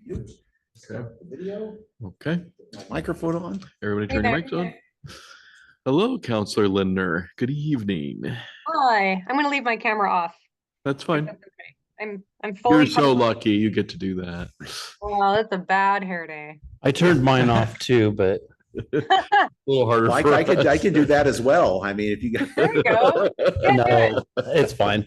Okay. Video. Okay. Microphone on. Everybody Hey turn your there. mics on. Hello, Counselor Lindner. Good evening. Hi, I'm going to leave my camera off. That's If fine. that's okay. I'm fully. You're so covered. lucky you get to do that. Well, that's a bad hair day. I turned mine off too, but A little harder Mike, for I us. could do that as well. I mean, if you got. There you go. Yeah, do it. no, it's fine.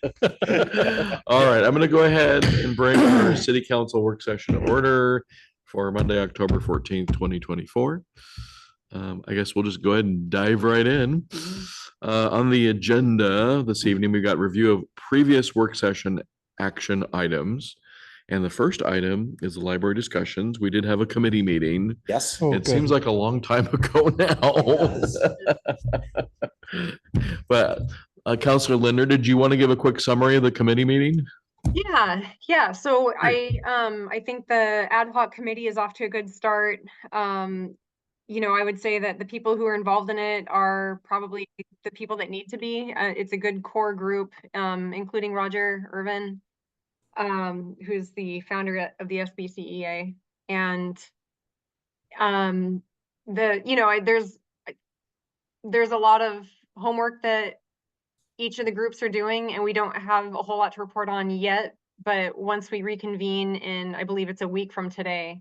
All right, I'm going to go ahead and bring our city council work session to order for Monday, October 14th, 2024. I guess we'll just go ahead and dive right in. On the agenda this evening, we got review of previous work session action items. And the first item is the library discussions. We did have a committee meeting. Yes. It seems like a long time ago now. But Counselor Lindner, did you want to give a quick summary of the committee meeting? Yeah. So I think the ad hoc committee is off to a good start. I would say that the people who are involved in it are probably the people that need to be. It's a good core group, including Roger Irvin, who's the founder of the SBCEA. And there's a lot of homework that each of the groups are doing, and we don't have a whole lot to report on yet. But once we reconvene in, I believe it's a week from today,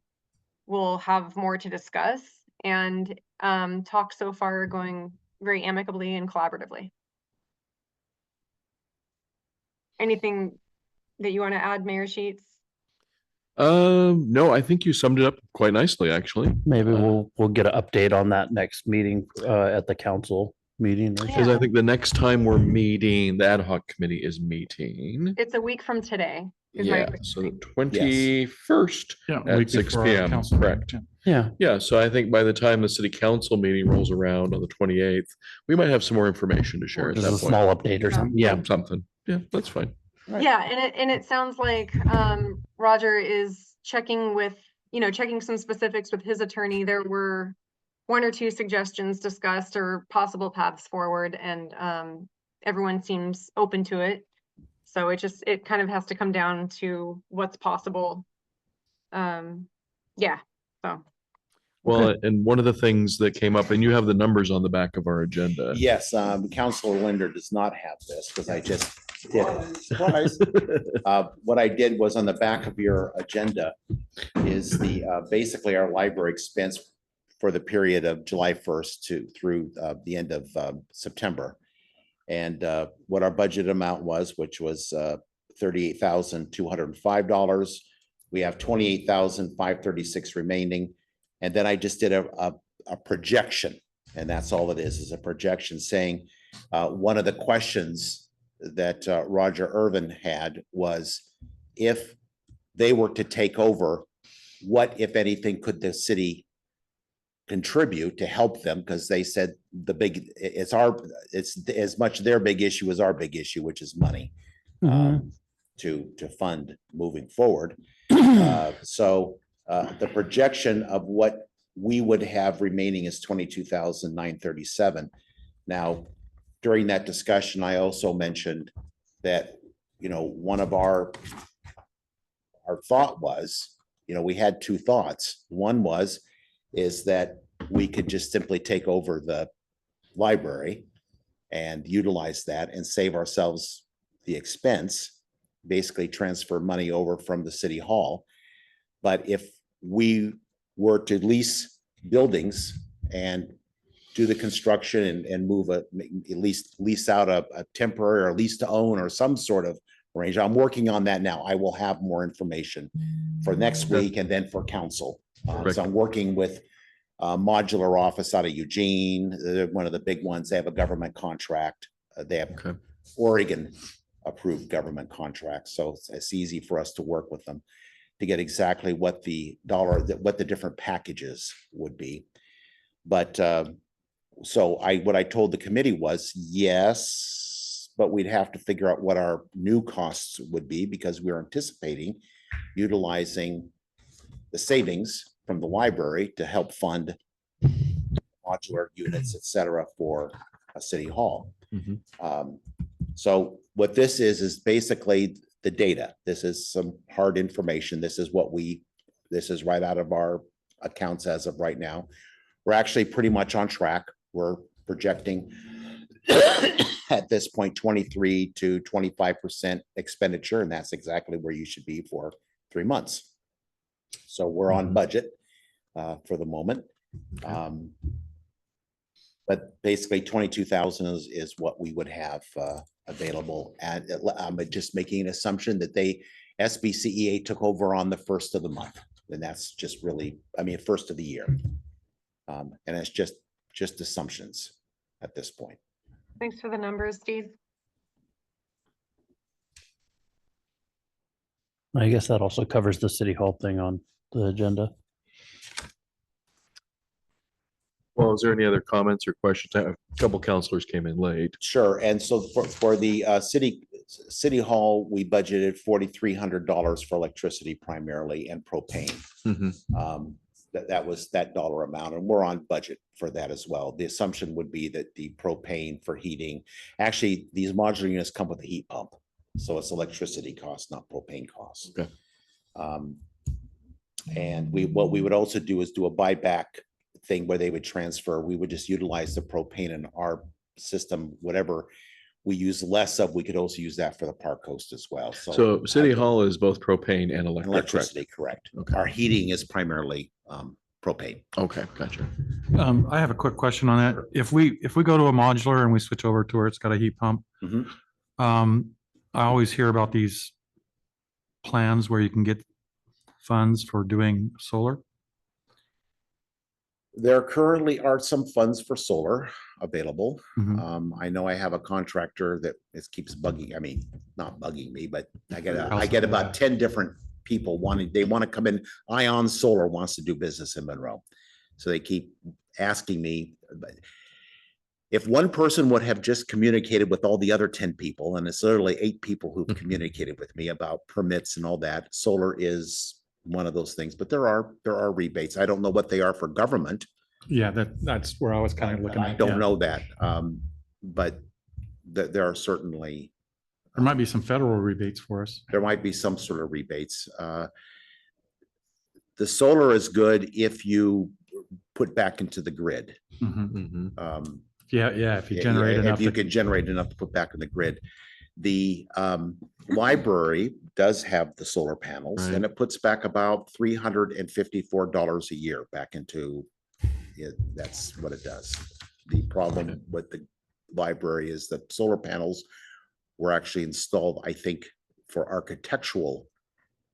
we'll have more to discuss. And talk so far are going very amicably and collaboratively. Anything that you want to add, Mayor Sheets? No, I think you summed it up quite nicely, actually. Maybe we'll get an update on that next meeting at the council meeting. Because I think the next time we're meeting, the ad hoc committee is meeting. It's a week from today. Yeah, so the 21st at 6 p.m. Correct. Yeah, so I think by the time the city council meeting rolls around on the 28th, we might have some more information to share at Just that a point. small update or something. Yeah. Something. Yeah, that's fine. Right. Yeah, and it sounds like Roger is checking some specifics with his attorney. There were one or two suggestions discussed or possible paths forward, and everyone seems open to it. So it kind of has to come down to what's possible. So. Well, and one of the things that came up, and you have the numbers on the back of our agenda. Yes, Counselor Linder does not have this because I just did it. Surprise. What I did was on the back of your agenda is basically our library expense for the period of July 1st through the end of September. And what our budget amount was, which was $38,205. We have $28,536 remaining. And then I just did a projection, and that's all it is a projection saying one of the questions that Roger Irvin had was, if they were to take over, what, if anything, could the city contribute to help them? Because they said it's as much their big issue as our big issue, which is money to fund moving forward. So the projection of what we would have remaining is $22,937. Now, during that discussion, I also mentioned that, one of our thought was, we had two thoughts. One is that we could just simply take over the library and utilize that and save ourselves the expense, basically transfer money over from the city hall. But if we were to lease buildings and do the construction and move at least lease out a temporary or lease to own or some sort of range, I'm working on that now. I will have more information for next week and then for council. So I'm working with Modular Office out of Eugene. They're one of the big ones. They have a government contract. They have Oregon approved government contracts. So it's easy for us to work with them to get exactly what the different packages would be. But so what I told the committee was, yes, but we'd have to figure out what our new costs would be, because we're anticipating utilizing the savings from the library to help fund modular units, et cetera, for a city hall. So what this is basically the data. This is some hard information. This is what we This is right out of our accounts as of right now. We're actually pretty much on track. We're projecting at this point, 23 to 25% expenditure, and that's exactly where you should be for 3 months. So we're on budget for the moment. But basically 22,000 is what we would have available. And I'm just making an assumption that SBCEA took over on the first of the month. And that's just really, I mean, first of the year. And it's just assumptions at this point. Thanks for the numbers, Steve. I guess that also covers the city hall thing on the agenda. Well, is there any other comments or questions? A couple counselors came in late. Sure. And so for the city hall, we budgeted $4,300 for electricity primarily and propane. Mhm. That was that dollar amount, and we're on budget for that as well. The assumption would be that the propane for heating, actually, these modular units come with a heat pump. So it's electricity costs, not propane costs. Okay. And what we would also do is do a buyback thing where they would transfer. We would just utilize the propane in our system, whatever we use less of, we could also use that for the Park Coast as well. So City Hall is both propane and electric, correct? Electricity, correct. Okay. Our heating is primarily propane. Okay, gotcha. I have a quick question on that. If we go to a modular and we switch over to where it's got a heat pump, Mhm. I always hear about these plans where you can get funds for doing solar. There currently are some funds for solar available. Mhm. I know I have a contractor that keeps bugging, I mean, not bugging me, but I get about 10 different people they want to come in. Ion Solar wants to do business in Monroe. So they keep asking me, but if one person would have just communicated with all the other 10 people, and it's literally 8 people who've communicated with me about permits and all that, solar is one of those things, but there are rebates. I don't know what they are for government. Yeah, that's where I was kind of looking I at. don't yeah. know that. But there are certainly, There might be some federal rebates for us. there might be some sort of rebates. The solar is good if you put back into the grid. Mhm. Mhm. Yeah, if you generate enough. If you can generate enough to put back in the grid. The library does have the solar panels, Right. and it puts back about $354 a year back into it. That's what it does. The problem with the library is that solar panels were actually installed, I think, for architectural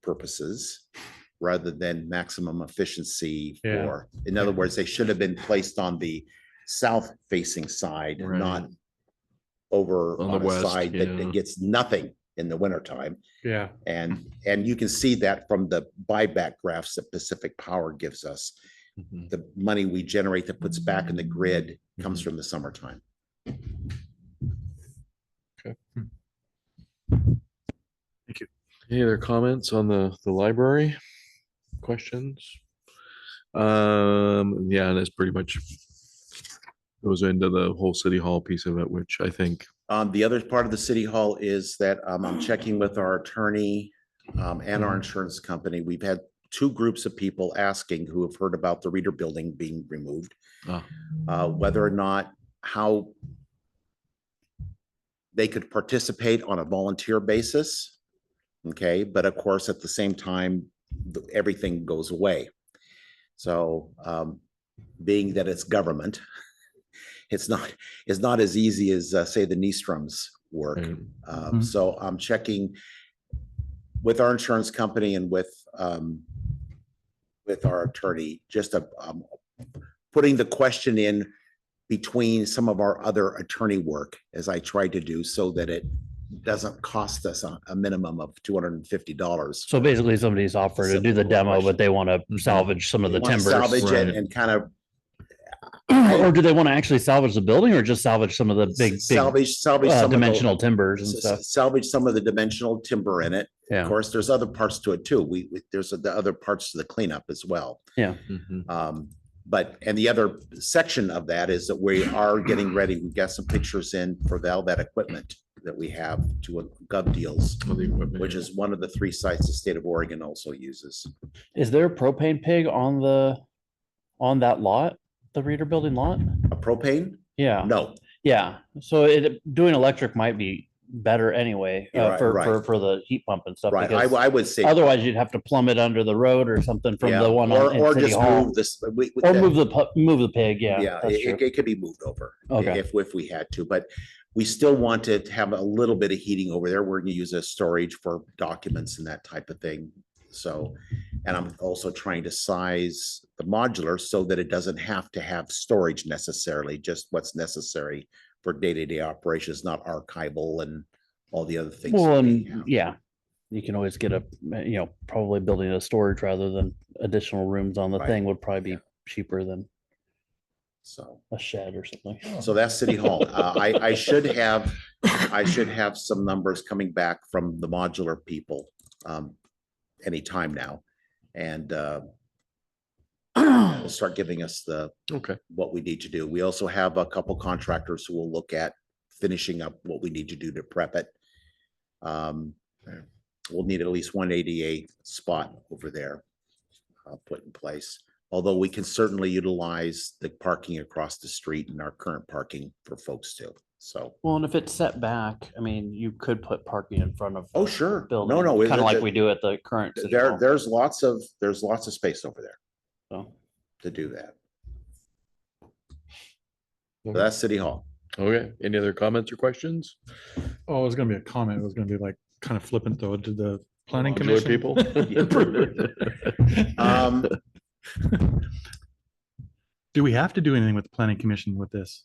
purposes rather than maximum efficiency Yeah. for, in other words, they should have been placed on the south facing side, Right. not over On the on a west, side that yeah. gets nothing in the wintertime. Yeah, And you can see that from the buyback graphs that Pacific Power gives us. Mhm. The money we generate that puts back in the grid comes Mhm. from the summertime. Any other comments on the library? Questions? Yeah, and it's pretty much goes into the whole city hall piece of it, which I think, The other part of the city hall is that I'm checking with our attorney and our insurance company. We've had 2 groups of people asking who have heard about the Reader Building being removed, whether or not how they could participate on a volunteer basis. Okay, but of course, at the same time, everything goes away. So being that it's government, it's not as easy as say the Niestrums work. Right. Mhm. So I'm checking with our insurance company and with our attorney, just putting the question in between some of our other attorney work as I tried to do, so that it doesn't cost us a minimum of $250. So basically somebody's offered to do the Simple demo, question. but they want to Mhm. salvage some of the Want to timbers. salvage it Right. and kind of Or do they want to actually salvage the building or just salvage some of the big salvage some of the- dimensional timbers and stuff? salvage some of the dimensional timber in it. Yeah. Of course, there's other parts to it too. There's the other parts to the cleanup as well. Mhm. And the other section of that is that we are getting ready. We've got some pictures in for Velvet equipment that we have to a Gov Deals, All the equipment, which yeah. is one of the 3 sites the state of Oregon also uses. Is there a propane pig on that lot, the Reader Building lot? A propane? Yeah. No, Yeah, so doing electric might be better anyway, Yeah, right. for the heat pump and stuff. right. because I would say. Otherwise, you'd have to plumb it under the road or something from yeah, the one or, on in or City just Hall. move this. Or move the pig, yeah. Yeah, that's true. it could be moved over Okay. if we had to, but we still want to have a little bit of heating over there. We're gonna use as storage for documents and that type of thing. So, and I'm also trying to size the modular so that it doesn't have to have storage necessarily, just what's necessary for day-to-day operations, not archival and all the other things. Well, that we and have. yeah, you can always get probably building a storage rather than additional rooms on the Right. thing would probably be Yeah. cheaper than So. a shed or something. So that's City Hall. I should have some numbers coming back from the modular people anytime now. And will start giving us Okay, what we need to do. We also have a couple contractors who will look at finishing up what we need to do to prep it. We'll need at least one ADA spot over there put in place. Although we can certainly utilize the parking across the street and our current parking for folks too. So, Well, and if it's set back, I mean, you could put parking in front of. oh, the sure. Building, No, kind of like we do at the current. City Hall, there's lots of space over there so. to do that. So Okay. that's City Hall. okay. Any other comments or questions? Oh, it was gonna be a comment. It was gonna be like kind of flippant though. Did the planning Modular commission? people? Um, Do we have to do anything with the planning commission with this?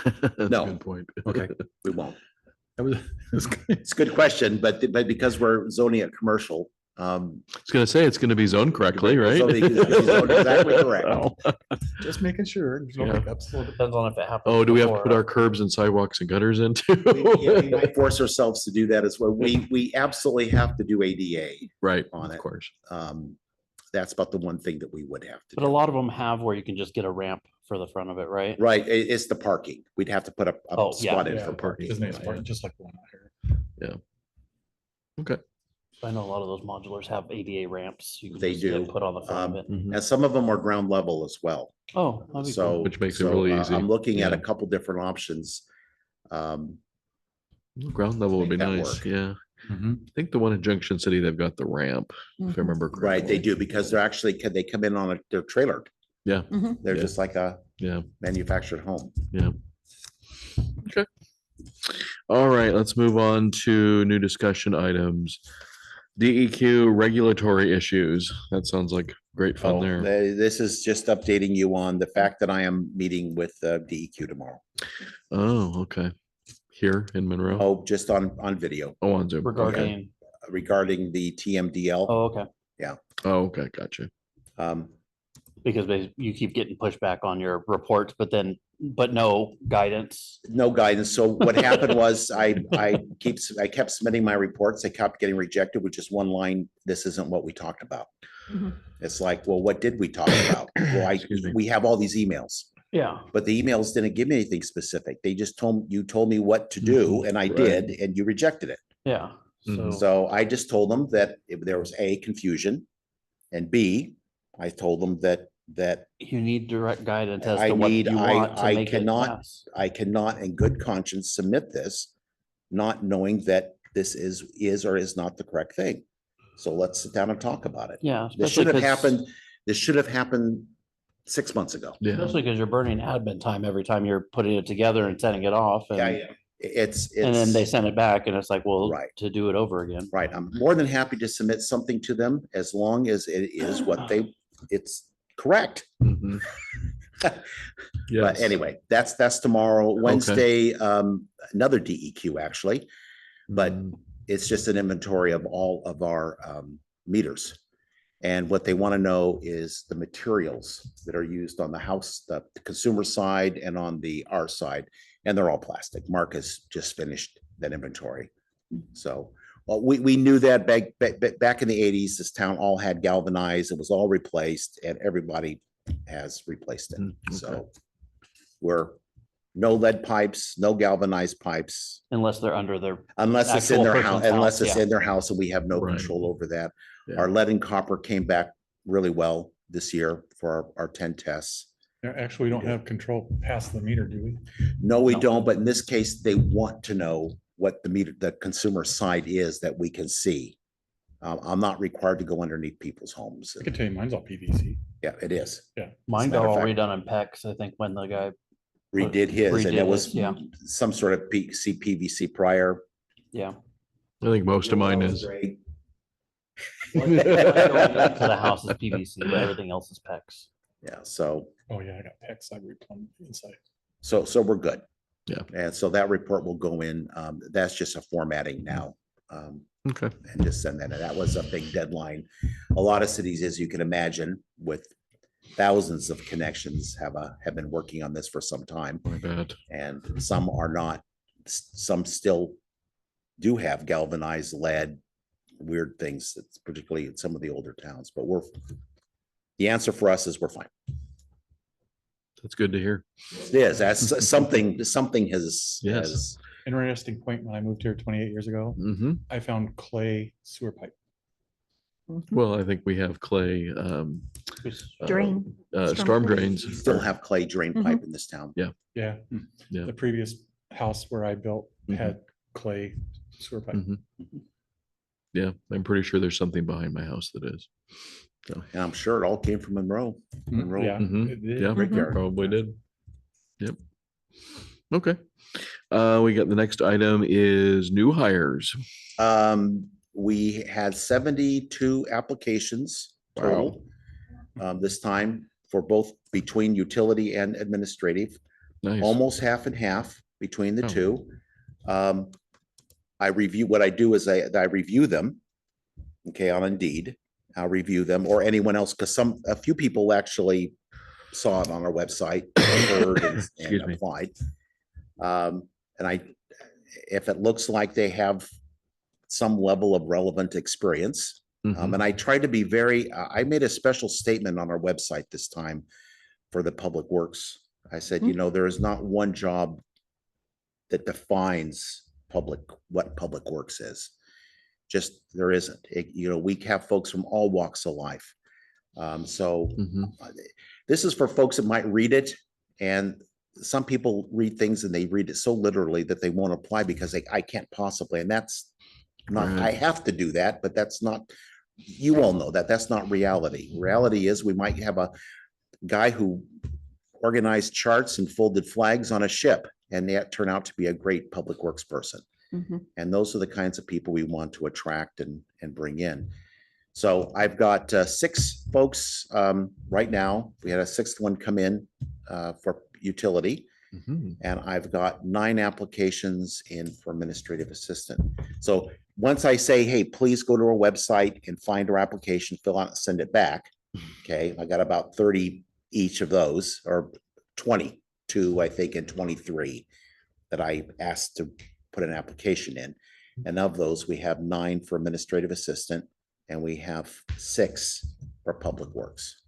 That's a No. good point. Okay. we won't. That was, It's a good question, but because we're zoning it commercial, I was gonna say, it's gonna be zoned correctly, right? Zoning is zoned exactly correct. just making sure. There's no Yeah. hiccups. Well, it depends on if it happens. Oh, do we have to before, put our curbs and sidewalks and gutters in We too? might force ourselves to do that as well. We absolutely have to do ADA. Right, on of it. course. That's about the one thing that we would have to But a do. lot of them have where you can just get a ramp for the front of it, right? Right, it's the parking. We'd have to put a Oh, yeah. spot in Yeah, for parking. Isn't it Yeah. smart? Just like the one out here. Okay. I know a lot of those modulars have ADA ramps. You can They just get do. Put on the front of it. Mhm. And some of them are ground level as well. Oh, that'd be So. cool. Which makes it really easy. I'm looking at a Yeah. couple different options. Ground level would be Make that nice, work. yeah. Mhm. I think the one in Junction City, they've got the ramp, if I remember correctly. Right, they do, because they're actually, they come in on their trailer. Yeah. They're Yeah. just like a Yeah, manufactured home. yeah. Okay. All right, let's move on to new discussion items. DEQ regulatory issues. That sounds like great fun Oh, there. This is just updating you on the fact that I am meeting with DEQ tomorrow. Oh, okay. Here in Monroe? Oh, just on video Oh, on Zoom. Okay. Regarding, the TMDL. oh, okay, Oh, okay, gotcha. because you keep getting pushback on your reports, but no guidance. No guidance. So what happened was I kept submitting my reports. They kept getting rejected with just one line. This isn't what we talked about. Mhm. It's like, well, what did we talk about? Well, Excuse me. we have all these emails, Yeah. but the emails didn't give me anything specific. They just told me what to do and I Right. did, and you rejected it. Yeah. Mhm. So, So I just told them that if there was A, confusion, and B, I told them that you need direct guidance as I to what need- you want to I make it cannot- pass. I cannot in good conscience submit this, not knowing that this is or is not the correct thing. So let's sit down and talk about it. Yeah. This should have especially 'cause- happened, this should have happened 6 months ago. Yeah, Especially because you're burning admin time every time you're putting it together and sending it off. Yeah, And, yeah. It's. and then they send it back and it's like, well, Right. to do it over again. Right, I'm more than happy to submit something to them as long as it is what it's correct. mhm. But Yes. anyway, that's tomorrow. Wednesday, another DEQ actually, but Mm, it's just an inventory of all of our meters. And what they want to know is the materials that are used on the house, the consumer side and on the R side, and they're all plastic. Mark has just finished that inventory. So we knew that back in the 80s, this town all had galvanized, it was all replaced, and everybody has replaced it. Mm, okay. So we're No lead pipes, no galvanized pipes, Unless they're under their, unless it's in Actual their house, person's unless house, it's yeah. in their house and we have no Right. control over that. Yeah. Our lead and copper came back really well this year for our 10 tests. Yeah, actually, we don't have control past the meter, do we? No, we No. don't, but in this case, they want to know what the meter, the consumer side is that we can see. I'm not required to go underneath people's homes. I can tell you mine's all PVC. Yeah, it is. mine matter got of all fact- redone in PEX, I think, when the guy, Redid his and redid it was his, yeah. some sort of PVC prior. yeah. I think most of mine is. Great. To the house is PVC, but everything else is PEX. Yeah, so Oh, yeah, I got PEX. I replumbed inside. so we're good. Yeah. And so that report will go in. That's just a formatting now. Okay. And just send that. And that was a big deadline. A lot of cities, as you can imagine, with thousands of connections have been working on this for some time. My bad. And some are not, some still do have galvanized lead, weird things, that's particularly in some of the older towns, but the answer for us is we're fine. That's good to hear. It is, that's something has, Yes. has, Interesting point, when I moved here 28 years ago, Hmm. I found clay sewer pipe. Well, I think we have clay, Drain. storm Storm drains. we still have clay drain pipe in this town. Yeah. Yeah. The previous house where I built Mhm. had clay sewer pipe. Mhm. Yeah, I'm pretty sure there's something behind my house that is. And I'm sure it all came from Monroe. Monroe. Yeah. Mhm. it did. Yeah, Brickyard. probably did. Yep. Okay. We got the next item is new hires. We had 72 applications total. This time for both between utility and administrative, Nice. almost half and half between the Oh. two. I review, what I do is I review them. Okay, on Indeed, I'll review them or anyone else, because a few people actually saw it on our website, heard and Excuse me. applied. And if it looks like they have some level of relevant experience, Mhm. and I tried to be I made a special statement on our website this time for the Public Works. I said, there is not one job that defines what Public Works is. Just, there isn't. We have folks from all walks of life. So Mhm. this is for folks that might read it, and some people read things and they read it so literally that they won't apply because I can't possibly, and that's not, I Right. have to do that, but that's not, you all know that, that's not reality. Reality is we might have a guy who organized charts and folded flags on a ship, and that turned out to be a great public works person. And those are the kinds of people we want to attract and bring in. So I've got 6 folks right now. We had a 6th one come in for utility, Mhm. and I've got 9 applications in for administrative assistant. So once I say, hey, please go to our website and find our application, fill out, and send it back. Okay, I got about 30 each of those, or 22, I think, and 23 that I asked to put an application in. And of those, we have 9 for administrative assistant, and we have 6 for public works.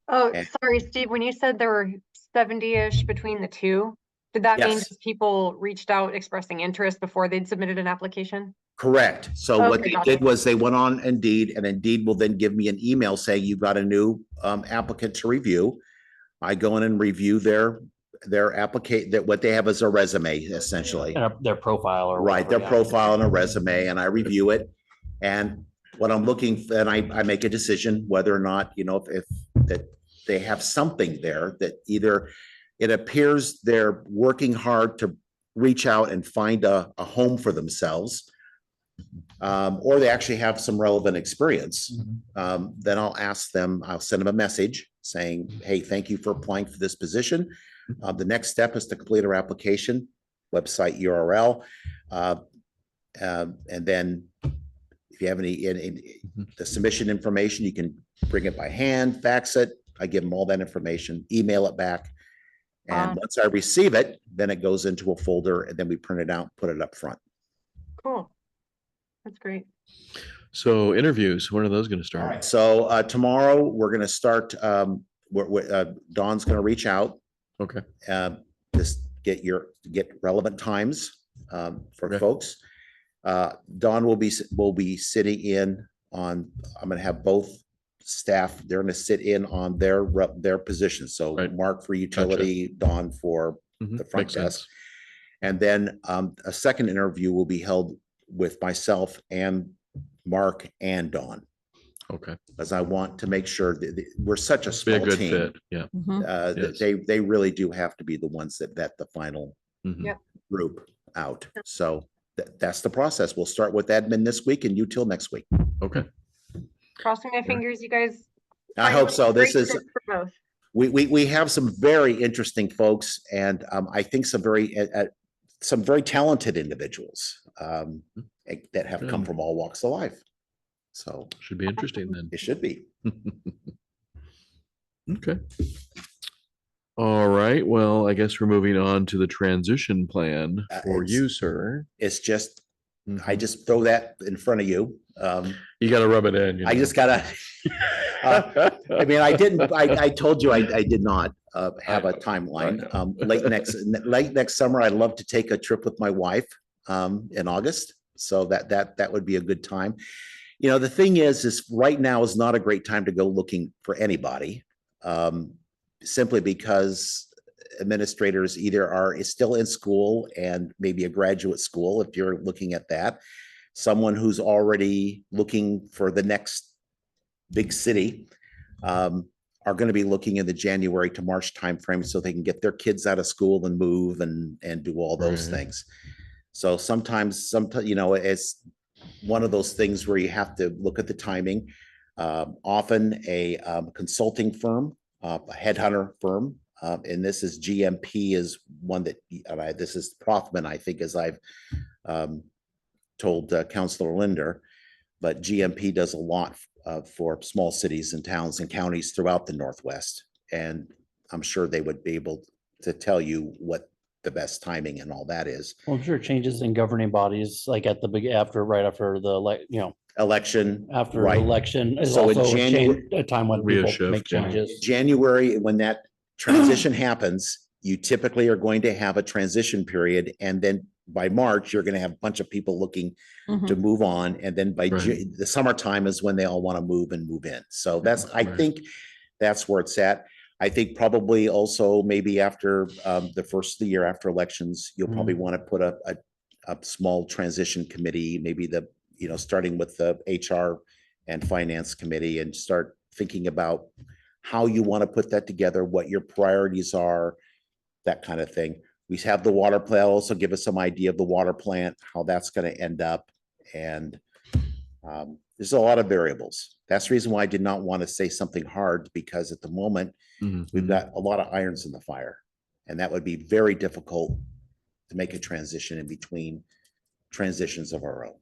Oh, And- sorry, Steve, when you said there were 70-ish between the two, did that mean Yes. just people reached out expressing interest before they'd submitted an application? Correct. So what Okay, they gotcha. did was they went on Indeed, and Indeed will then give me an email saying you've got a new applicant to review. I go in and review their what they have as a resume, essentially. Their profile or. Right, their whatever, yeah. profile and a resume, and I review it. And what I'm looking, and I make a decision whether or not, if that they have something there that either it appears they're working hard to reach out and find a home for themselves, or they actually have some relevant experience. Then I'll send them a message saying, hey, thank you for applying for this position. The next step is to complete our application, website URL. And then if you have any the submission information, you can bring it by hand, fax it. I give them all that information, email it back. And once I receive it, then it goes into a folder, and then we print it out, put it up front. Cool. That's great. So interviews, when are those going to All start? right, so tomorrow we're gonna start, Dawn's gonna reach out. Okay. just get relevant times for Okay. folks. Dawn will be sitting in on, I'm gonna have both staff, they're gonna sit in on their positions. So Right. Mark for utility, Dawn for Mhm, the front makes desk. sense. And then a second interview will be held with myself and Mark and Dawn, Okay, as I want to make sure that we're such a be a small good team. fit, yeah. That Yes. they really do have to be the ones that vet the final Mhm. Yep. group out. So that's the process. We'll start with admin this week and you till next week. Okay, Crossing my fingers, you guys. I find hope a so. This great is, fit for both. we have some very interesting folks and I think some very talented individuals that have come Good. from all walks of life. So should be interesting then. it should be. Okay. All right, well, I guess we're moving on to the transition plan for It's- you, sir. It's just, I Mhm. just throw that in front of you. You gotta rub it in. I just gotta, I mean, I told you I did not have a I timeline. know. Late next summer, I'd love to take a trip with my wife in August. So that would be a good time. You know, the thing is right now is not a great time to go looking for anybody. Simply because administrators is still in school and maybe a graduate school, if you're looking at that. Someone who's already looking for the next big city are going to be looking in the January to March timeframe so they can get their kids out of school and move and do all those Right. things. So sometimes, you know, it's one of those things where you have to look at the timing. Often a consulting firm, a headhunter firm, and this is GMP is one that, this is Prothman, I think, as I've told Councilor Linder, but GMP does a lot for small cities and towns and counties throughout the Northwest. And I'm sure they would be able to tell you what the best timing and all that is. Well, I'm sure changes in governing bodies, like at the big, right after the, Election. after right. election is So in also January- a time when Be a people shift, make yeah. changes. January, when that transition happens, you typically are going to have a transition period. And then by March, you're going to have a bunch of people looking to move on. And then by Right. the summertime is when they all want to move in. So I Right. think that's where it's at. I think probably also maybe after the first of the year after elections, you'll probably want to put a small transition committee, maybe starting with the HR and finance committee and start thinking about how you want to put that together, what your priorities are, that kind of thing. We have the water plant, also give us some idea of the water plant, how that's going to end up. And there's a lot of variables. That's the reason why I did not want to say something hard, because at the moment, Mhm. we've got a lot of irons in the fire. And that would be very difficult to make a transition in between transitions of our own.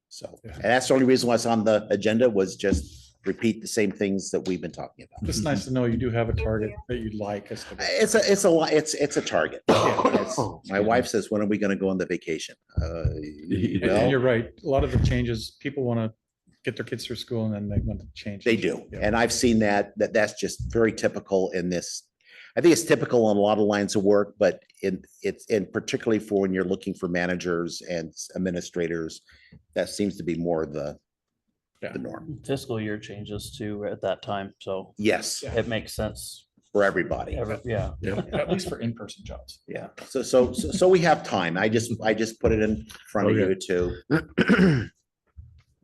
So, Yeah. and that's the only reason why it's on the agenda, was just repeat the same things that we've been talking about. It's nice to know you do have a Thank target you. that you'd like us to. go. It's a target. It's- My wife says, when are we going to go on the vacation? And Well, you're right. A lot of the changes, people want to get their kids through school and then they want to change. they do. Yeah. And I've seen that's just very typical in this. I think it's typical on a lot of lines of work, but it's particularly for when you're looking for managers and administrators, that seems to be more the norm. Fiscal year changes too at that time, so Yes, Yeah. it makes sense. for everybody. Yeah. At least for in-person jobs. Yeah. So we have time. I just put it in front of Okay. you to.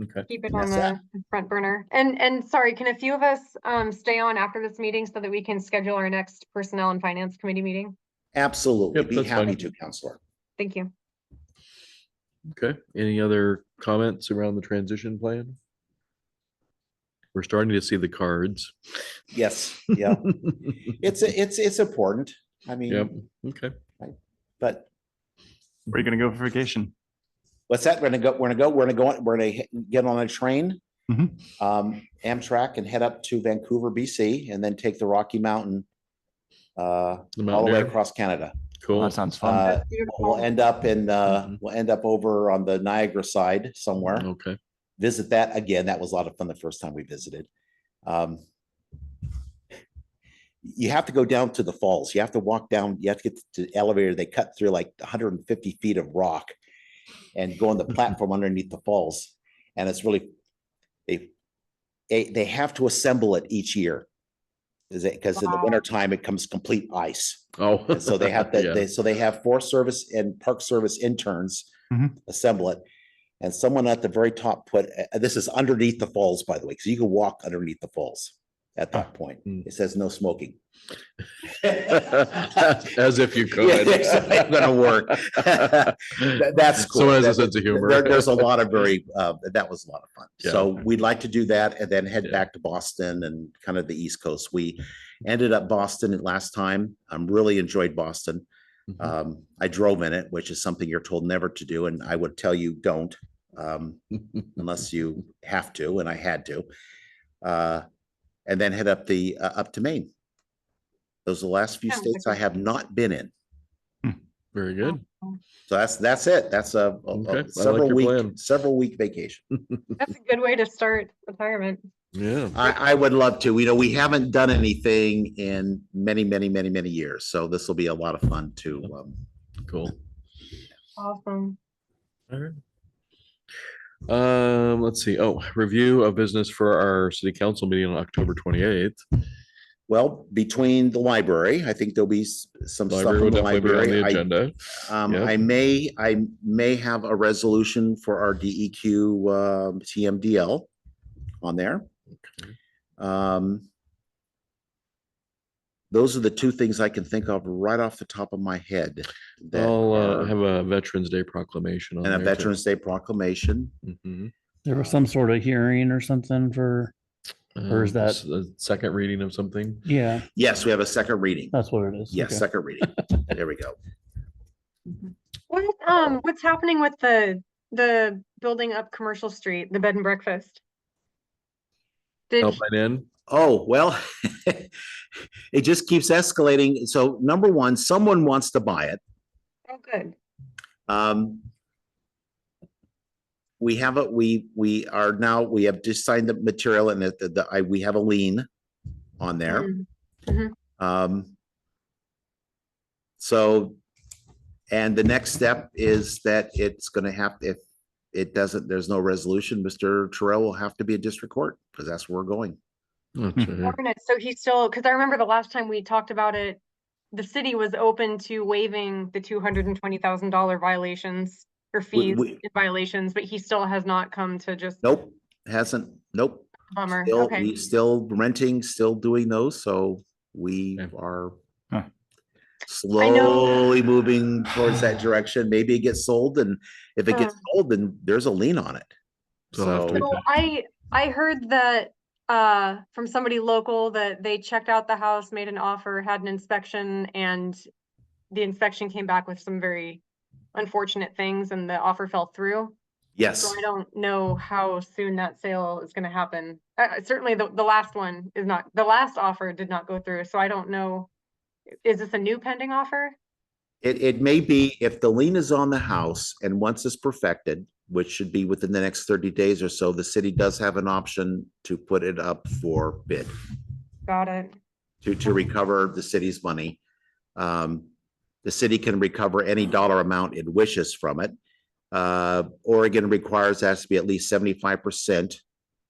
Okay, Keep it And on that's the front burner. And sorry, can a few of us stay on after this meeting so that we can schedule our next personnel and finance committee meeting? Absolutely. Yep, Be that's happy fine. to, Counselor. Thank you. okay. Any other comments around the transition plan? We're starting to see the cards. Yes, yeah. It's important. I mean. Yep, okay. But Where are you gonna go for vacation? what's that? We're gonna get on a train. Mhm. Amtrak and head up to Vancouver, BC, and then take the Rocky Mountain. The All the way Mountaineer. across Canada. Cool. That sounds fun. That's We'll beautiful. end up Mhm. we'll end up over on the Niagara side somewhere. Okay, Visit that again. That was a lot of fun the first time we visited. you have to go down to the falls. You have to walk down, you have to get to the elevator. They cut through like 150 feet of rock and go on the platform underneath the falls. And it's really, they have to assemble it each year. Is it because in the Wow. winter time it comes complete ice. Oh. And so they have Yeah. that, so they have Forest Service and Park Service interns Mhm. assemble it. And someone at the very top put, this is underneath the falls, by the way, because you can walk underneath the falls at that point. Mm. It says no smoking. As if you could. Yeah, it's not gonna work. That's cool. Someone has a That- sense of humor. There's a lot of very, that was a lot of fun. Yeah. So we'd like to do that and then head Yeah. back to Boston and kind of the East Coast. We ended up Boston last time. Really enjoyed Boston. Mhm. I drove in it, which is something you're told never to do, and I would tell you don't, unless you have to, and I had to. And then head up up to Maine. Those are the last few Sounds states like I have not been in. Very good. So that's it. That's Okay, I like your plan. several week vacation. That's a good way to start retirement. Yeah. I would love to. We haven't done anything in many years, so this will be a lot of fun to. Cool. Awesome. All right. Let's see. Oh, review of business for our city council meeting on October 28th. Well, between the library, I think there'll be some stuff Library in will the definitely be on the library. agenda. Yep. I may have a resolution for our DEQ TMDL on there. Those are the two things I can think of right off the top of my head. that I'll are- have a Veterans Day proclamation on And a there, too. Veterans Day proclamation. Mhm. There was some sort of hearing or something for, Or is that- The second reading of something? yeah, Yes, we have a second reading. that's what it is. Yes, Okay. second reading. There we go. What's happening with the building up Commercial Street, the bed and breakfast? Did, Alpine Inn? Oh, well, it just keeps escalating. So number one, someone wants to buy it. oh, good. We have we have just signed the material and we have a lien on there. Mm, So, and the next step is that it's gonna have, if it doesn't, there's no resolution, Mr. Terrell will have to be a district court, because that's where we're going. Oh, gee. darn it. So he's still, because I remember the last time we talked about it, the city was open to waiving the $220,000 violations or fees we- in violations, but he still has not come to just Nope, hasn't, nope. bummer. Still, Okay. we still renting, still doing those, so we Okay. are Huh. slowly moving towards that direction. Maybe it gets sold, and if it gets sold, then there's a lien on it. So it'll have to be- So I heard that from somebody local that they checked out the house, made an offer, had an inspection, and the inspection came back with some very unfortunate things and the offer fell through. Yes, So I don't know how soon that sale is gonna happen. Certainly the last one is not, the last offer did not go through, so I don't know. Is this a new pending offer? it may be, if the lien is on the house and once it's perfected, which should be within the next 30 days or so, the city does have an option to put it up for bid, Got it. to recover the city's money. The city can recover any dollar amount it wishes from it. Oregon requires that to be at least 75%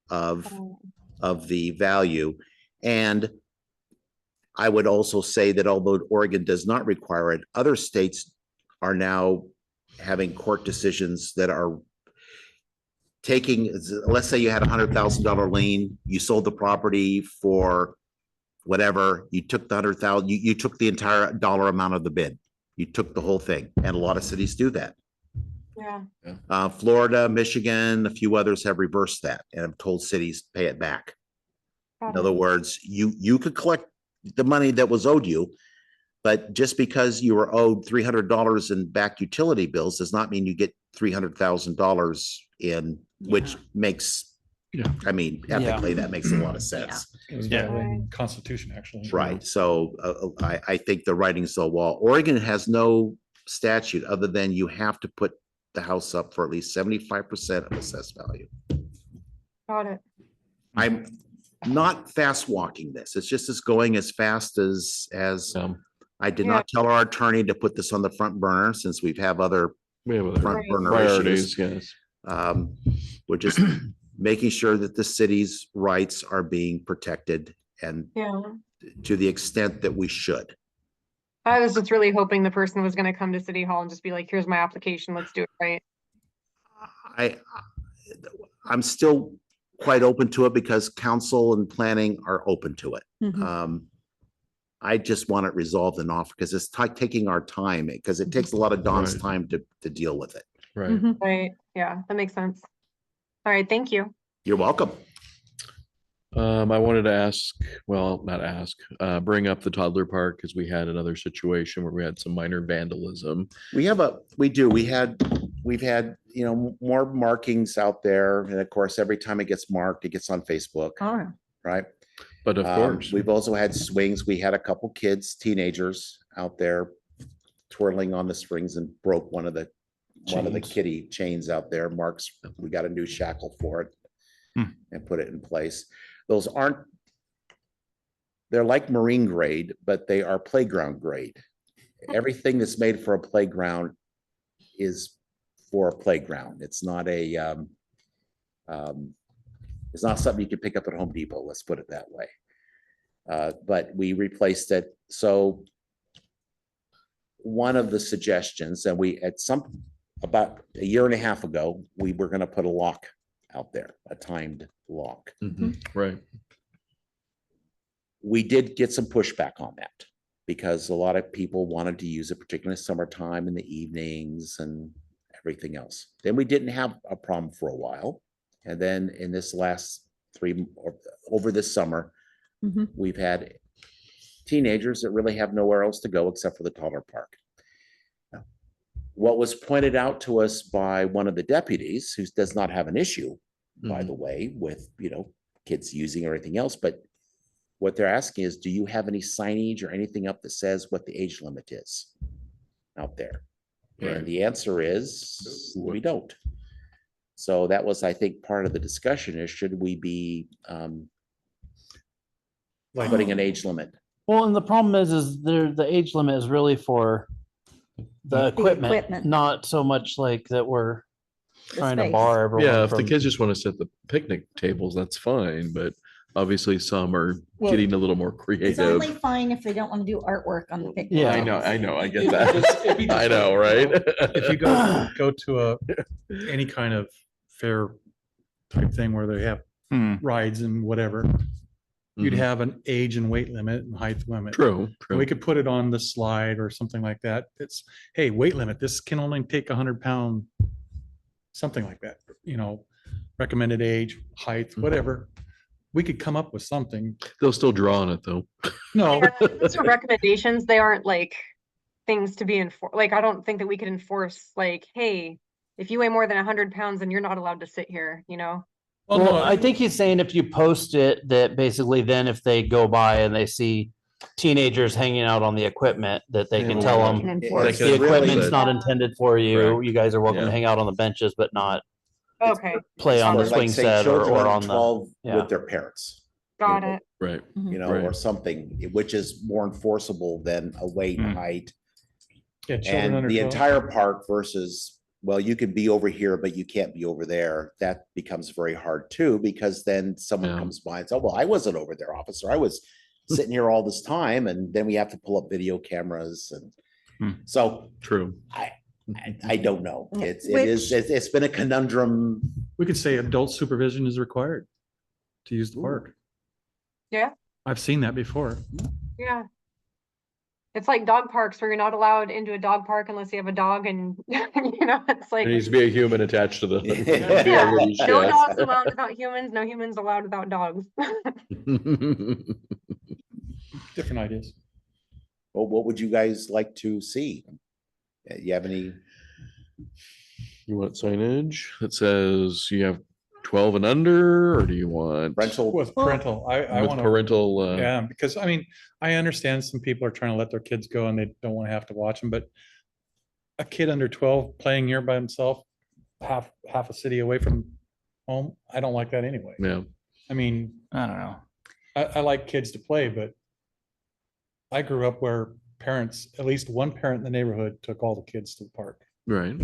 of the value. And I would also say that although Oregon does not require it, other states are now having court decisions that are taking, let's say you had $100,000 lien, you sold the property for whatever, you took the 100,000, you took the entire dollar amount of the bid. You took the whole thing, and a lot of cities do that. Yeah. Florida, Michigan, a few others have reversed that and have told cities pay it back. got In it. other words, you could collect the money that was owed you, but just because you were owed $300 in back utility bills does not mean you get $300,000 in, which makes, Yeah. I mean, Yeah. ethically, that makes a lot of sense. It was Yeah. violating Constitution, actually. Right, so I think the writing's on the wall. Oregon has no statute other than you have to put the house up for at least 75% of assessed value. Got it. I'm not fast walking this. It's just as going as fast as I did Yeah. not tell our attorney to put this on the front burner since we have other We have other front Right. burner priorities, issues. yes. We're just making sure that the city's rights are being protected and Yeah. to the extent that we should. I was just really hoping the person was gonna come to City Hall and just be like, here's my application, let's do it right. I, I'm still quite open to it because council and planning are open to it. I just want it resolved and off because it's taking our time because it takes a lot of Don's Right. time to deal with it. Right. Right, yeah, that makes sense. All right, thank you. You're welcome. I wanted to ask, well, not ask, bring up the toddler park because we had another situation where we had some minor vandalism. We've had, more markings out there. And of course, every time it gets marked, it gets on Facebook, Oh, right? But of course, We've also had swings. We had a couple kids, teenagers out there twirling on the strings and broke one of the Chains. kitty chains out there. Mark's, we got a new shackle for it and put it in place. Those aren't, they're like marine grade, but they are playground grade. Everything that's made for a playground is for a playground. It's not it's not something you can pick up at Home Depot, let's put it that way. But we replaced it. So one of the suggestions, and about a year and a half ago, we were gonna put a lock out there, a timed lock. right. We did get some pushback on that because a lot of people wanted to use it, particularly summertime in the evenings and everything else. Then we didn't have a problem for a while. And then in this last over this summer, we've had teenagers that really have nowhere else to go except for the toddler park. What was pointed out to us by one of the deputies, who does not have an issue, by the way, with, kids using or anything else, but what they're asking is, do you have any signage or anything up that says what the age limit is out there? Right. And the answer is, we don't. So that was, I think, part of the discussion is, should we be putting an age limit? Well, and the problem is the age limit is really for the equipment, equipment. not so much like that we're The trying to space. bar everyone. Yeah, if the from- kids just want to set the picnic tables, that's fine, but obviously some are Well, getting a little more It's creative. only fine if they don't want to do artwork on the picture. Yeah. I know, I get It'd be that. I just know, like, right? If you go to any kind of fair type thing where they have rides and whatever, you'd Mhm. have an age and weight limit and height limit. True, And we true. could put it on the slide or something like that. It's, hey, weight limit, this can only take 100-pound, something like that, recommended age, height, whatever. We could come up with something. They'll still draw on it though. No, Yeah, those are recommendations, they aren't like things to be enforced. Like, I don't think that we could enforce like, hey, if you weigh more than 100 pounds, then you're not allowed to sit here, well, Well, no, I think he's saying if you post it, that basically then if they go by and they see teenagers hanging out on the equipment, that they Yeah, can well, tell Can them enforce. They the can really equipment's good. not intended for you. Correct. You guys are welcome to Yeah. hang out on the benches, but not Okay, play on Or the like, swing say, set or children on the. 12 yeah. with their parents, got it. Right. or Right. something, which is more enforceable than a weight, height. yeah, children And under the 12. entire park versus, well, you can be over here, but you can't be over there. That becomes very hard too, because then someone Yeah. comes by and says, well, I wasn't over there, officer. I was sitting here all this time. And then we have to pull up video cameras and so True. I don't know. Yeah. It's been a conundrum. We could say adult supervision is required to use the park. Yeah. I've seen that before. Yeah. It's like dog parks where you're not allowed into a dog park unless you have a dog and, it's like, There needs to be a human attached to the. Yeah. leash, no yes. dogs allowed without humans, no humans allowed without dogs. Different ideas. Well, what would you guys like to see? You have any? You want signage that says you have 12 and under, or do you want Rental, With parental, I with want to, parental? yeah, because I understand some people are trying to let their kids go and they don't want to have to watch them, but a kid under 12 playing here by himself, half a city away from home, I don't like that anyway. Yeah, I mean, I don't know. I like kids to play, but I grew up where parents, at least one parent in the neighborhood took all the kids to the park. Right.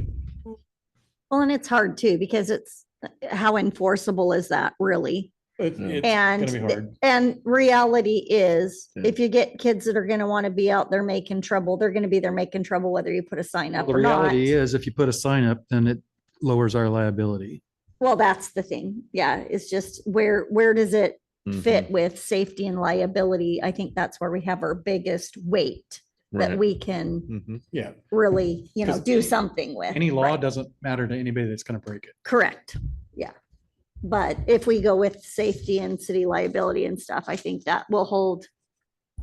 Well, and it's hard too, because it's, how enforceable is that really? It's And, gonna be hard. and reality is, Yeah. if you get kids that are gonna want to be out there making trouble, they're gonna be there making trouble whether you put a sign up The or not. reality is if you put a sign up, then it lowers our liability. Well, that's the thing. Yeah, it's just where does it fit with safety and liability? I think that's where we have our biggest weight that Right. we can Mhm. Yeah, really, Because do something with. any law Right. doesn't matter to anybody that's gonna break it. Correct. Yeah. But if we go with safety and city liability and stuff, I think that will hold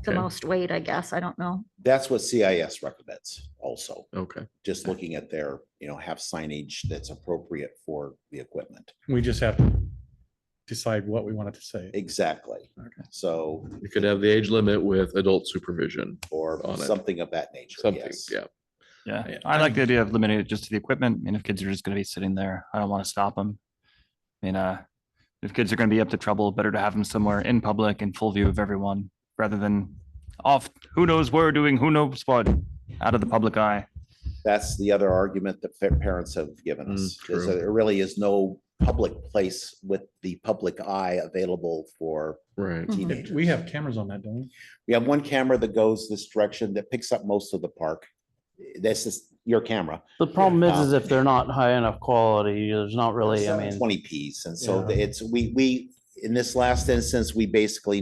the Okay. most weight, I guess. I don't know. That's what CIS recommends also, Okay. just looking at their, have signage that's appropriate for the equipment. We just have to decide what we wanted to say. Exactly. Okay. So, You could have the age limit with adult supervision, or On it. something of that nature. something, Yes. yeah. Yeah, I like the idea of limiting it just to the equipment. I mean, if kids are just gonna be sitting there, I don't want to stop them. I mean, if kids are gonna be up to trouble, better to have them somewhere in public in full view of everyone, rather than off, who knows where, doing who knows what, out of the public eye. That's the other argument that parents have given us, is true. that there really is no public place with the public eye available for Right. Mhm. teenagers. We have cameras on that, don't we? We have one camera that goes this direction that picks up most of the park. This is your camera. The problem is if they're not high enough quality, there's not really, I mean, 20 Ps. And so Yeah. it's, we, in this last instance, we basically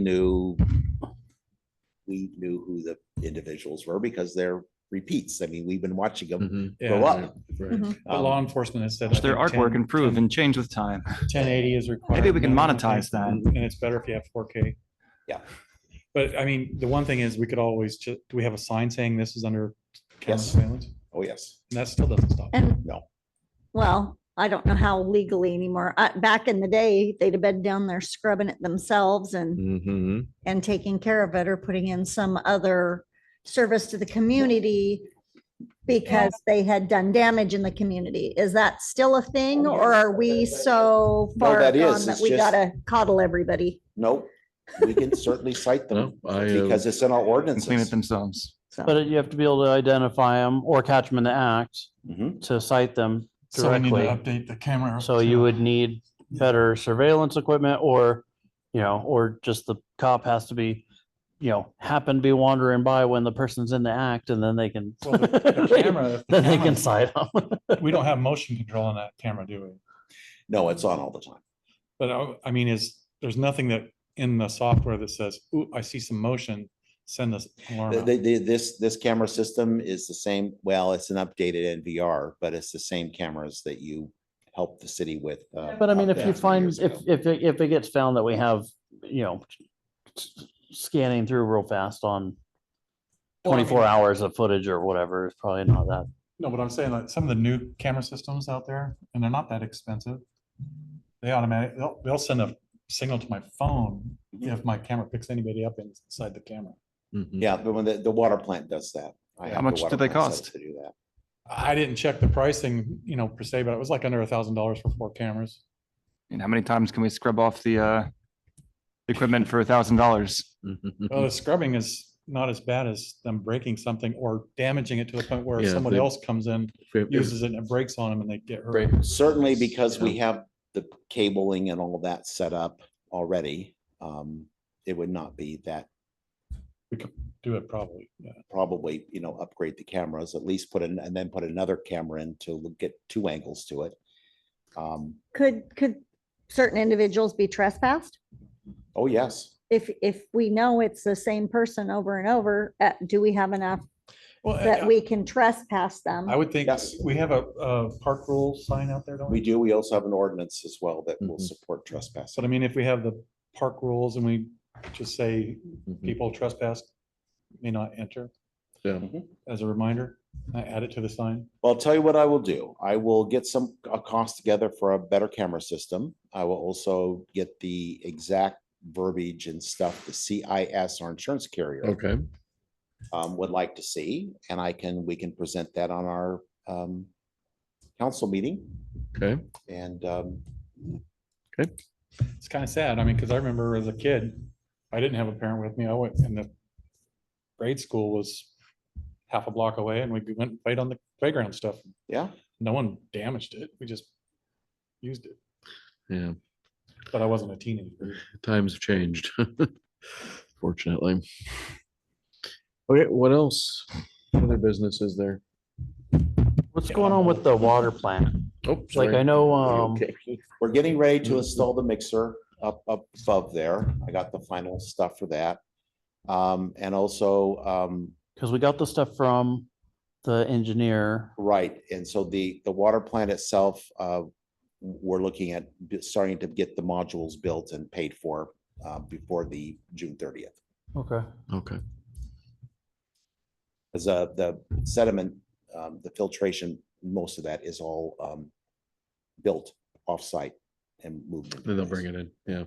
we knew who the individuals were because they're repeats. I mean, we've been watching them Mhm. grow Yeah, up. Right. Mhm. but law enforcement has said. Watch their artwork improve and change with time. 1080 is required. Maybe we can minimum, monetize that. And it's better if you have 4K. Yeah. But I mean, the one thing is, we could always, do we have a sign saying this is under camera Yes. surveillance? Oh, yes. And that still doesn't stop. And No. well, I don't know how legally anymore. Back in the day, they'd have been down there scrubbing it themselves Mhm. and taking care of it, or putting in some other service to the community because they had done damage in the community. Is that still a thing, Oh, or yes. are we so No, far that gone is. that It's we just- gotta coddle everybody? Nope. We can certainly cite them No, I, because it's in our And clean it ordinances. themselves. So, but you have to be able to identify them or catch them in the act Mhm. to cite them So we need to directly. update the camera. So you would need better surveillance equipment, or, or just the cop has to be, happen to be wandering by when the person's in the act, and then they can. Well, the camera- Then they camera- can cite them. We don't have motion control on that camera, do we? No, it's on all the time. But I mean, there's nothing that in the software that says, ooh, I see some motion, send this alarm out. This camera system is the same, well, it's an updated NVR, but it's the same cameras that you help the city with. But I mean, if you about find, years ago. if it gets found that we have, scanning through real fast on Well, I mean- 24 hours of footage or whatever, it's probably not that. No, but I'm saying like some of the new camera systems out there, and they're not that expensive. They'll send a signal to my phone if my camera picks anybody up inside the camera. Mhm. Yeah, but when the water plant does that. I How have the much do water they plant set up cost? To do that. I didn't check the pricing, per se, but it was like under $1,000 for 4 cameras. And how many times can we scrub off the equipment for $1,000? Mhm. Well, the scrubbing is not as bad as them breaking something or damaging it to the point where Yeah, somebody they- else comes in, If- uses it and it breaks on them and they get hurt. Right. Certainly because we have the cabling and all that set up already. It would not be that, We could do it probably, yeah. probably, upgrade the cameras, at least put in, and then put another camera in to get 2 angles to it. could certain individuals be trespassed? Oh, yes. If we know it's the same person over and over, do we have enough Well, that we can trespass them? I would think Yes. we have a park rule sign out there, don't We we? do. We also have an ordinance as well that will Mhm. support But trespassing. I mean, if we have the park rules and we just say Mhm. people trespass may not enter Yeah. as a reminder, I add it to the sign. Well, I'll tell you what I will do. I will get a cost together for a better camera system. I will also get the exact verbiage and stuff the CIS, our insurance carrier, Okay. would like to see, and we can present that on our council meeting. Okay. And It's kind of sad. I mean, because I remember as a kid, I didn't have a parent with me. I went, and the grade school was half a block away, and we went and played on the playground stuff. Yeah, No one damaged it. We just used it, Yeah, but I wasn't a teenager. times have changed. Fortunately. Okay, what else? What other business is there? What's going on with the water plant? Oh, Like, I sorry. know, Okay. we're getting ready to install the mixer up above there. I got the final stuff for that. And also, because we got the stuff from the engineer. right, and so the water plant itself, we're looking at starting to get the modules built and paid for before the June 30th. Okay. Okay. As the sediment, the filtration, most of that is all built off-site and moved. into Then they'll place. bring it in. Yeah.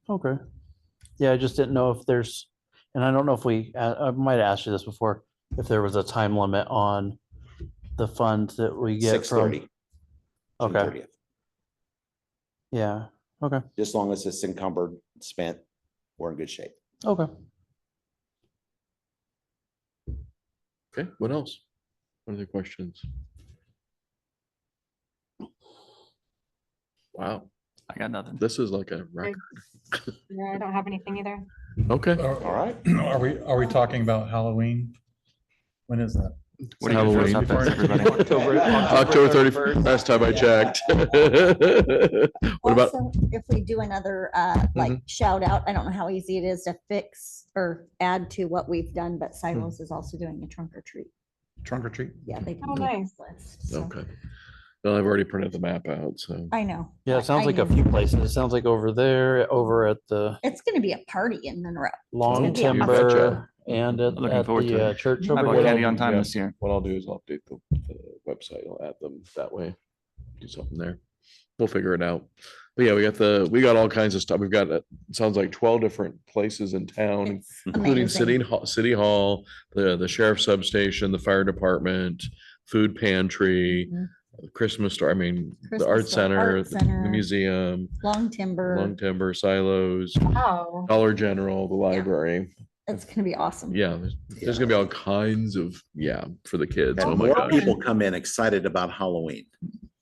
Okay. Yeah, I just didn't know if there's, and I don't know if I might have asked you this before, if there was a time limit on the funds that we get 6:30. from. June Okay, 30th. yeah, okay, Just as long as it's encumbered, spent, we're in good shape. okay. Okay, what else? What other questions? Wow, I got nothing. this is like a record. Yeah, I don't have anything either. Okay. All right. Are we talking about Halloween? When is that? What do you dress Halloween. up as, everybody? October 31st, last time I checked. What about, Also, if we do another, like shout out, I don't know how easy it is to fix or add to what we've done, but Silos is also doing a trunk or treat. Trunk or treat? Yeah, they. Oh, did a nice. list, so. okay. Well, I've already printed the map out, so. I know. Yeah, it sounds I like a know. few places. It sounds like over there, over at the It's gonna be a party in Monroe. Long gonna be a Timber and at Looking forward to the it. church I over bought there. candy on time Yeah. this year. What I'll do is I'll update the website. I'll add them that way. Do something there. We'll figure it out. But yeah, we got all kinds of stuff. We've got, it sounds like 12 different places in town, It's including amazing. city hall, the sheriff's substation, the fire department, food pantry, Mhm. the Christmas store, I mean, the Christmas art store, center, art the center. museum, Long Timber. Long Timber, Silos, Wow. Dollar General, the library. It's gonna be awesome. Yeah, there's gonna be all kinds of, yeah, for the kids. And Oh my more gosh. people come in excited about Halloween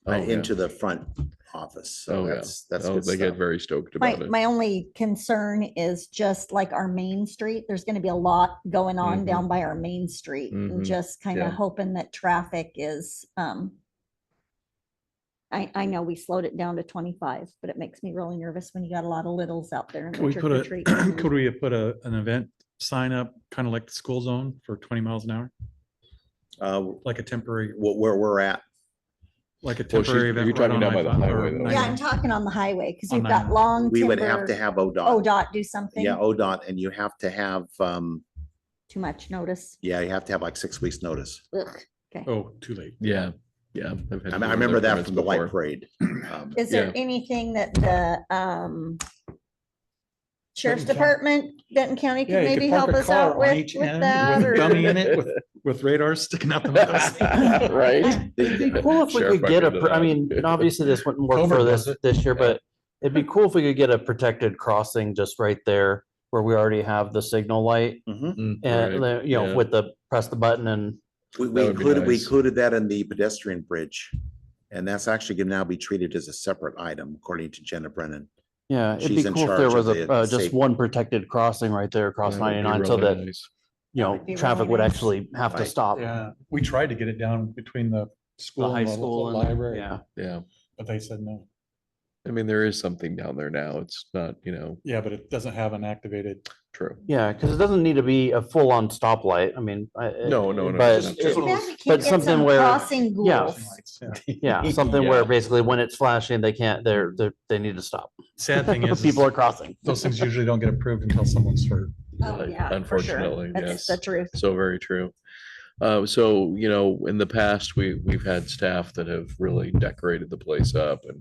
Oh, yeah. into the front office. So Oh, yeah. that's Oh, good they get stuff. very stoked My, about it. my only concern is just like our main street, there's gonna be a lot going on Mhm. down by our main street. Mhm. And just kind Yeah. of hoping that traffic is, I know we slowed it down to 25, but it makes me really nervous when you got a lot of littles out there. in Could the we trick put or a, treat. could we put an event sign up, kind of like the school zone for 20 miles an hour? Like a temporary, Where we're at, like a Well, she's- temporary you're event. talking right on down by the I-5 highway, or though. 90. Yeah, I'm talking on the highway, because On we've got 90. Long we would have Timber. to have ODOT. ODOT do something. Yeah, ODOT, and you have to have, Too much notice. yeah, you have to have like 6 weeks notice. Ugh. Oh, too late. Yeah, yeah. I've had I to do remember that permits from the light before. parade. Is there Yeah. anything that the sheriff's Benton County- department, Benton County could Yeah, you maybe could park help a us car out on with each end that? with a or- dummy in it with radars sticking out the windows. Right? It'd be cool if we Sheriff could get might be into I that. mean, obviously this wouldn't work Coburn for does this year, Yeah. but it'd be cool if we could get a protected crossing just right there where we already have the signal light Mhm. Mm, and, right, you know, yeah. with the press the button and, We That would be we nice. included that in the pedestrian bridge. And that's actually gonna now be treated as a separate item, according to Jenna Brennan. yeah, it'd She's be in cool if there charge of was the just safety. one protected crossing right there across That would be 99 so really that, nice. you know, would be traffic really would nice. actually have to Right. stop. Yeah, we tried to get it down between the The school high and the school and, library, yeah. Yeah. but they said no. I mean, there is something down there now. It's not, Yeah, but it doesn't have an activated. true. Yeah, because it doesn't need to be a full on stoplight. I mean, No, no, no, But, that's Too true. bad we can't but get something some where- crossing yeah. ghouls. yeah, something where Yeah. basically when it's flashing, they can't, they need to stop. Sad thing is, People are crossing. those things usually don't get approved until someone's hurt. Oh, Like, yeah, for sure. unfortunately, That's yes. the truth. So very true. So, in the past, we've had staff that have really decorated the place up and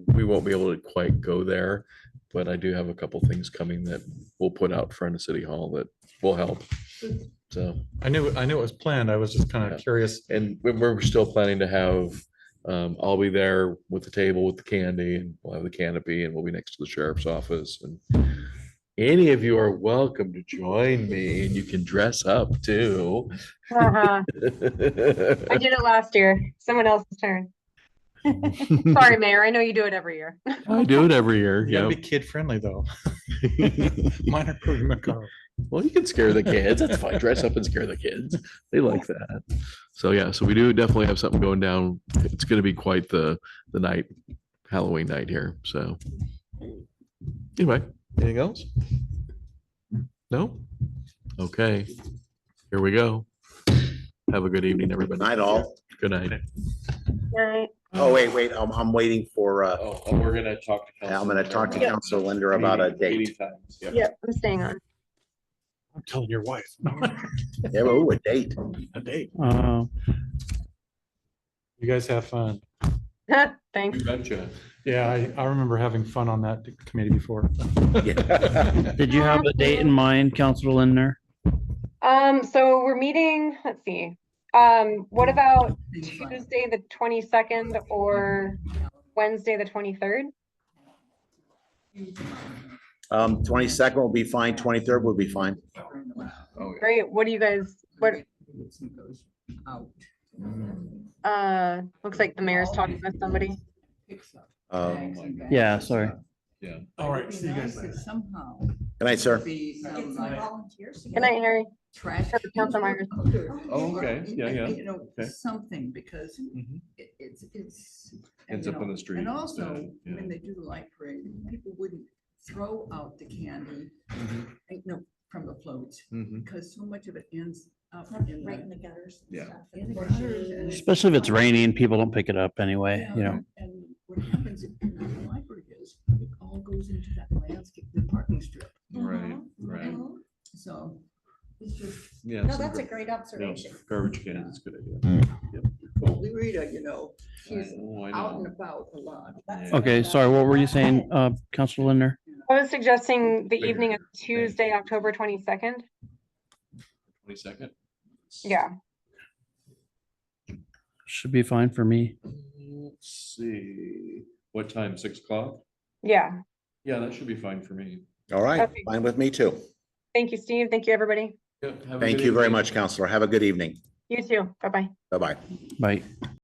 we won't be able to quite go there, but I do have a couple things coming that we'll put out front of City Hall that will help. So, I knew it was planned. I was just kind Yeah. of curious. and we're still planning to have, I'll be there with the table with the candy and we'll have the canopy and we'll be next to the sheriff's office and any of you are welcome to join me, and you can dress up too. Uh-huh. I did it last year. Someone else's turn. Sorry, Mayor. I know you do it every year. I do it every year. You gotta Yep. be kid friendly though. Mine are pretty macabre. Well, you can scare the kids. That's fine. Dress up and scare the kids. They like that. So yeah, so we do definitely have something going down. It's going to be quite the night, Halloween night here. So anyway, anything else? No? Okay. Here we go. Have a good evening, everybody. Night all. Good night. Right. Oh, wait, I'm waiting for, Oh, and we're gonna talk to. I'm gonna talk to Yeah. Council Linder about a date. Yep, I'm staying on. I'm telling your wife. Yeah, ooh, a date. A date. Uh, You guys have fun. Thanks. You betcha. Yeah, I remember having fun on that committee before. Yeah. did you have a date in mind, Counselor Lindner? So we're meeting, let's see. What about Tuesday, the 22nd or Wednesday, the 23rd? 22nd will be fine, 23rd will be fine. Great. What do you guys, what? Looks like the mayor's talking with somebody. Yeah, sorry. Yeah. All right, see you guys later. Somehow. Good night, sir. Be some, volunteers. Good night, Harry. Trash. Or Councilor Myers. Oh, okay. Yeah, yeah. You know, Okay. something, because Mhm. it's. Ends you up on know, the street And instead, also, yeah. when they do the light parade, people wouldn't throw out the candy, you know, from the floats, Mhm. because so much of it ends up in Right in the. the gutters. and Yeah. stuff. in the gutters, and it's- Especially if it's raining, people don't pick it up anyway, you know. And what happens in the library is, it all goes into that landscape, the parking strip, Right, Mhm, right. mhm. so it's just. Yeah. No, some that's a gar- great yeah, observation. Garbage cans is a good idea. Mm. Yep. Cool. Loretta, you know, she's Oh, I out and know. about a lot. Yeah. Okay, sorry, what were you saying, Counselor Lindner? I was suggesting the evening of Tuesday, October 22nd. 22nd. Yeah. Should be fine for me. Let's see. What time? 6 o'clock? Yeah. Yeah, that should be fine for me. All right, Okay. fine with me too. Thank you, Steve. Thank you, everybody. Yep, have a Thank good you very evening. much, Counselor. Have a good evening. You too. Bye-bye. Bye-bye. Bye.